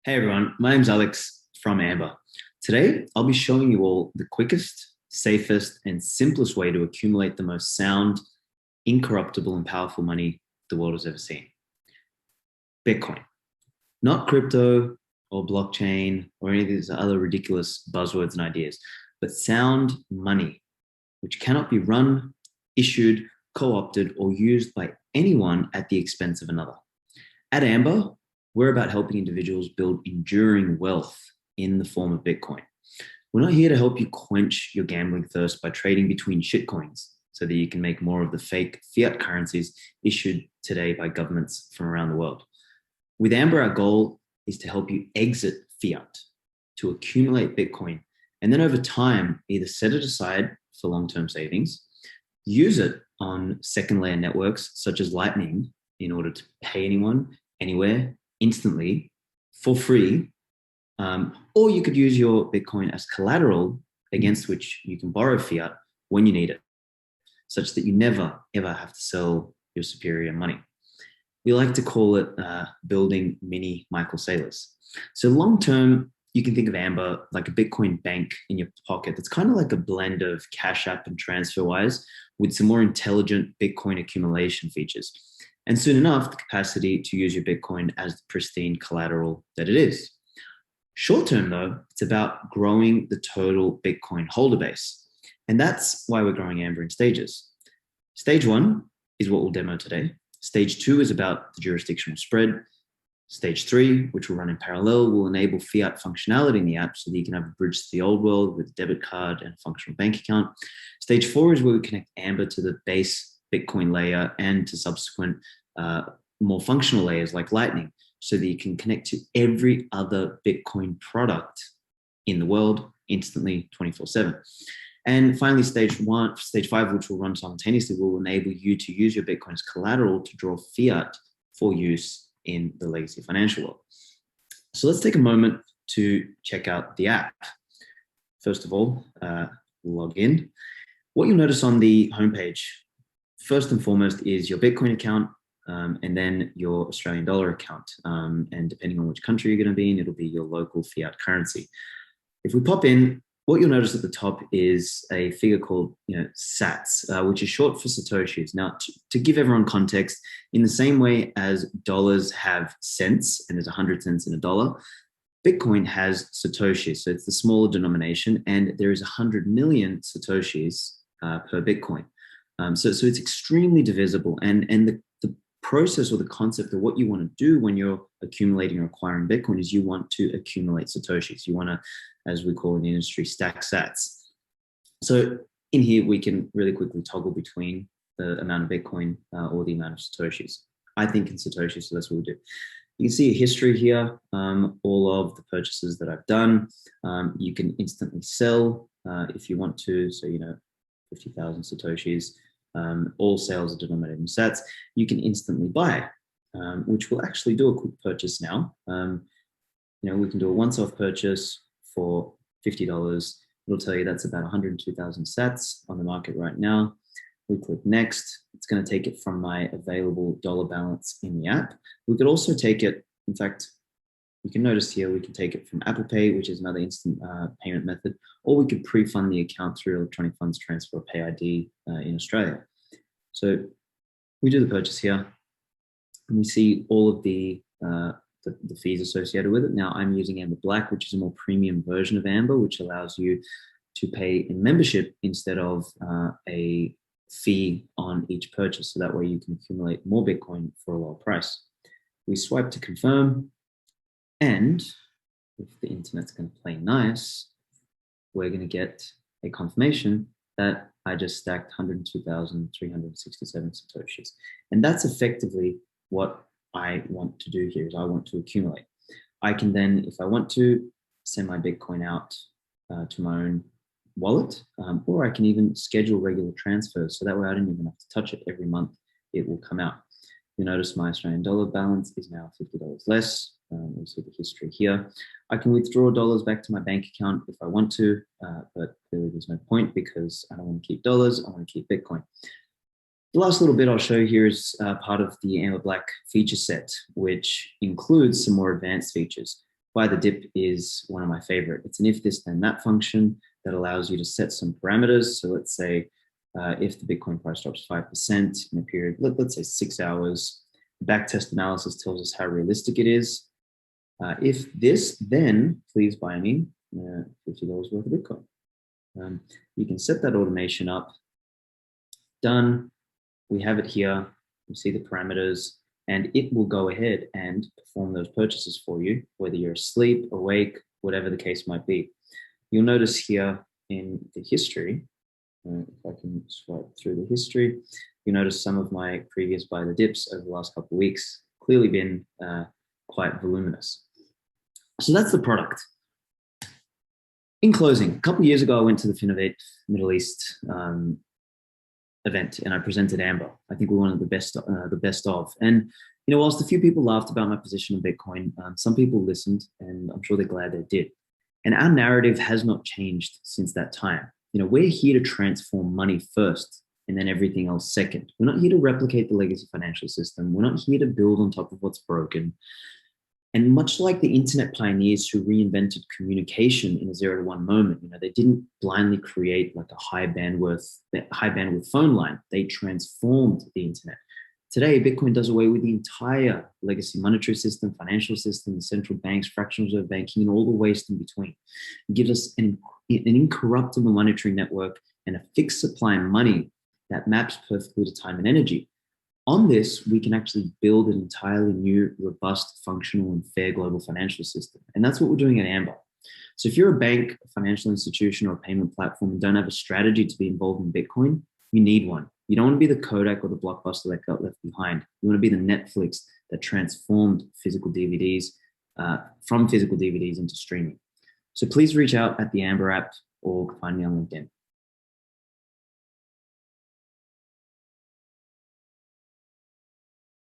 Hey everyone, my name's Alex from Amber. Today, I'll be showing you all the quickest, safest, and simplest way to accumulate the most sound, incorruptible, and powerful money the world has ever seen. Bitcoin. Not crypto or blockchain or any of these other ridiculous buzzwords and ideas, but sound money, which cannot be run, issued, co-opted, or used by anyone at the expense of another. At Amber, we're about helping individuals build enduring wealth in the form of Bitcoin. We're not here to help you quench your gambling thirst by trading between shitcoins so that you can make more of the fake fiat currencies issued today by governments from around the world. With Amber, our goal is to help you exit fiat, to accumulate Bitcoin, and then over time, either set it aside for long-term savings, use it on second layer networks such as Lightning in order to pay anyone, anywhere, instantly, for free, or you could use your Bitcoin as collateral against which you can borrow fiat when you need it, such that you never, ever have to sell your superior money. We like to call it building mini Michael Saylors. So long-term, you can think of Amber like a Bitcoin bank in your pocket. That's kind of like a blend of Cash App and TransferWise with some more intelligent Bitcoin accumulation features. And soon enough, the capacity to use your Bitcoin as the pristine collateral that it is. Short term, though, it's about growing the total Bitcoin holder base. And that's why we're growing Amber in stages. Stage one is what we'll demo today. Stage two is about the jurisdictional spread. Stage three, which will run in parallel, will enable fiat functionality in the app so that you can have a bridge to the old world with a debit card and a functional bank account. Stage four is where we connect Amber to the base Bitcoin layer and to subsequent more functional layers like Lightning so that you can connect to every other Bitcoin product in the world instantly 24/7. And finally, stage five, which will run simultaneously, will enable you to use your Bitcoin as collateral to draw fiat for use in the legacy financial world. So let's take a moment to check out the app. First of all, log in. What you'll notice on the homepage, first and foremost, is your Bitcoin account, and then your Australian dollar account. And depending on which country you're going to be in, it'll be your local fiat currency. If we pop in, what you'll notice at the top is a figure called sats, which is short for Satoshis. Now, to give everyone context, in the same way as dollars have cents, and there's 100 cents in a dollar, Bitcoin has Satoshis. So it's the smaller denomination, and there is 100 million Satoshis per Bitcoin. So it's extremely divisible. And the process or the concept of what you want to do when you're accumulating or acquiring Bitcoin is you want to accumulate Satoshis. You want to, as we call in the industry, stack sats. So in here, we can really quickly toggle between the amount of Bitcoin or the amount of Satoshis. I think in Satoshis, so that's what we do. You can see a history here, all of the purchases that I've done. You can instantly sell if you want to. So, 50,000 Satoshis. All sales are denominated in sats. You can instantly buy, which will actually do a quick purchase now. We can do a once-off purchase for $50. It'll tell you that's about 102,000 sats on the market right now. We click next. It's going to take it from my available dollar balance in the app. We could also take it, in fact, you can notice here, we can take it from Apple Pay, which is another instant payment method, or we could pre-fund the account through electronic funds transfer or Pay ID in Australia. So we do the purchase here, and we see all of the fees associated with it. Now I'm using Amber Black, which is a more premium version of Amber, which allows you to pay in membership instead of a fee on each purchase. So that way you can accumulate more Bitcoin for a lower price. We swipe to confirm. And if the internet's going to play nice, we're going to get a confirmation that I just stacked 102,367 Satoshis. And that's effectively what I want to do here is I want to accumulate. I can then, if I want to, send my Bitcoin out to my own wallet, or I can even schedule regular transfers. So that way I don't even have to touch it every month. It will come out. You'll notice my Australian dollar balance is now $50 less. You'll see the history here. I can withdraw dollars back to my bank account if I want to, but clearly there's no point because I don't want to keep dollars, I want to keep Bitcoin. The last little bit I'll show you here is part of the Amber Black feature set, which includes some more advanced features. Buy the dip is one of my favorite. It's an if this then that function that allows you to set some parameters. So let's say if the Bitcoin price drops 5% in a period, let's say 6 hours, backtest analysis tells us how realistic it is. If this, then please buy me $50 worth of Bitcoin. You can set that automation up. Done. We have it here. You see the parameters, and it will go ahead and perform those purchases for you, whether you're asleep, awake, whatever the case might be. You'll notice here in the history, if I can swipe through the history, you notice some of my previous buy the dips over the last couple of weeks clearly been quite voluminous. So that's the product. In closing, a couple of years ago, I went to the Finovate Middle East event and I presented Amber. I think we're one of the best of. And whilst a few people laughed about my position in Bitcoin, some people listened, and I'm sure they're glad they did. And our narrative has not changed since that time. We're here to transform money first and then everything else second. We're not here to replicate the legacy financial system. We're not here to build on top of what's broken. And much like the internet pioneers who reinvented communication in a 0 to 1 moment, they didn't blindly create like a high bandwidth phone line. They transformed the internet. Today, Bitcoin does away with the entire legacy monetary system, financial system, the central banks, fractional reserve banking, and all the waste in between. It gives us an incorruptible monetary network and a fixed supply of money that maps perfectly to time and energy. On this, we can actually build an entirely new, robust, functional, and fair global financial system. And that's what we're doing at Amber. So if you're a bank, a financial institution, or a payment platform and don't have a strategy to be involved in Bitcoin, you need one. You don't want to be the Kodak or the Blockbuster that got left behind. You want to be the Netflix that transformed physical DVDs from physical DVDs into streaming. So please reach out at the Amber app or find me on LinkedIn.